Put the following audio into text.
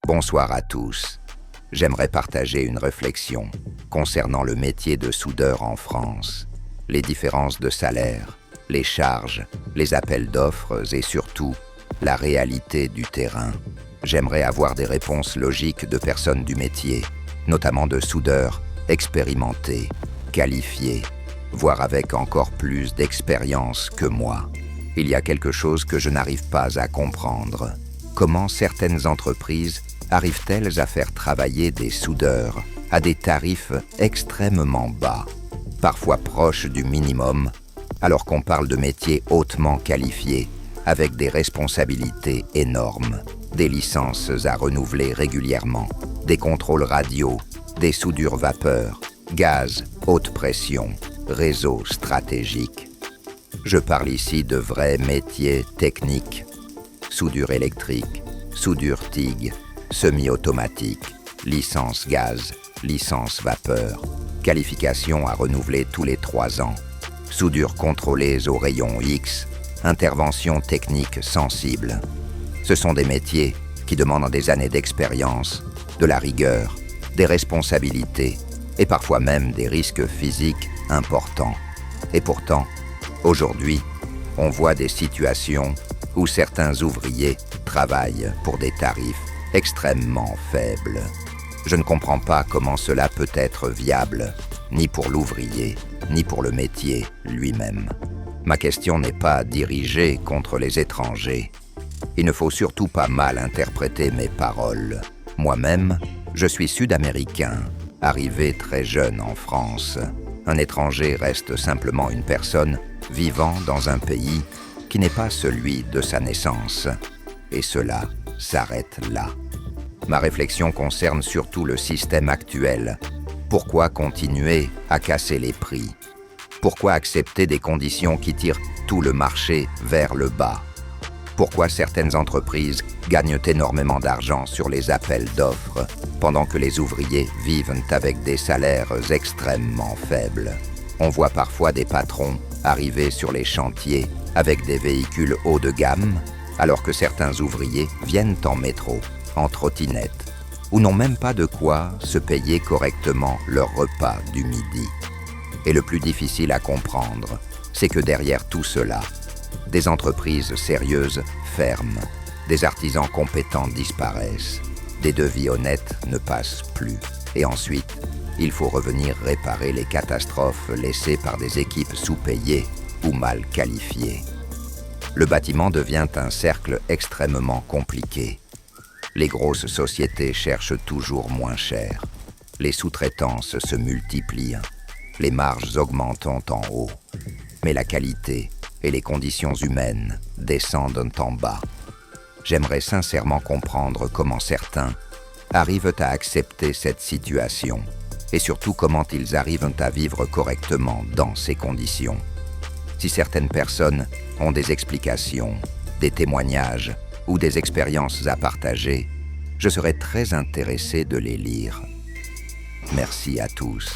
Bonsoir à tous. J'aimerais partager une réflexion concernant le métier de soudeur en France, les différences de salaire, les charges, les appels d'offres et surtout la réalité du terrain. J'aimerais avoir des réponses logiques de personnes du métier, notamment de soudeurs expérimentés, qualifiés, voire avec encore plus d'expérience que moi. Il y a quelque chose que je n'arrive pas à comprendre. Comment certaines entreprises arrivent-elles à faire travailler des soudeurs à des tarifs extrêmement bas, parfois proches du minimum, alors qu'on parle de métiers hautement qualifiés, avec des responsabilités énormes, des licences à renouveler régulièrement, des contrôles radio, des soudures vapeur, gaz, haute pression, réseaux stratégiques. Je parle ici de vrais métiers techniques, soudure électrique, soudure TIG, semi-automatique, licence gaz, licence vapeur, qualification à renouveler tous les 3 ans, soudure contrôlée au rayon X, intervention technique sensible. Ce sont des métiers qui demandent des années d'expérience, de la rigueur, des responsabilités et parfois même des risques physiques importants. Et pourtant, aujourd'hui, on voit des situations où certains ouvriers travaillent pour des tarifs extrêmement faibles. Je ne comprends pas comment cela peut être viable, ni pour l'ouvrier, ni pour le métier lui-même. Ma question n'est pas dirigée contre les étrangers. Il ne faut surtout pas mal interpréter mes paroles. Moi-même, je suis sud-américain, arrivé très jeune en France. Un étranger reste simplement une personne vivant dans un pays qui n'est pas celui de sa naissance. Et cela s'arrête là. Ma réflexion concerne surtout le système actuel. Pourquoi continuer à casser les prix? Pourquoi accepter des conditions qui tirent tout le marché vers le bas? Pourquoi certaines entreprises gagnent énormément d'argent sur les appels d'offres, pendant que les ouvriers vivent avec des salaires extrêmement faibles? On voit parfois des patrons arriver sur les chantiers avec des véhicules haut de gamme, alors que certains ouvriers viennent en métro, en trottinette, ou n'ont même pas de quoi se payer correctement leur repas du midi. Et le plus difficile à comprendre, c'est que derrière tout cela, des entreprises sérieuses ferment, des artisans compétents disparaissent, des devis honnêtes ne passent plus. Et ensuite, il faut revenir réparer les catastrophes laissées par des équipes sous-payées ou mal qualifiées. Le bâtiment devient un cercle extrêmement compliqué. Les grosses sociétés cherchent toujours moins cher. Les sous-traitances se multiplient. Les marges augmentent en haut. Mais la qualité et les conditions humaines descendent en bas. J'aimerais sincèrement comprendre comment certains arrivent à accepter cette situation et surtout comment ils arrivent à vivre correctement dans ces conditions. Si certaines personnes ont des explications, des témoignages ou des expériences à partager, je serais très intéressé de les lire. Merci à tous.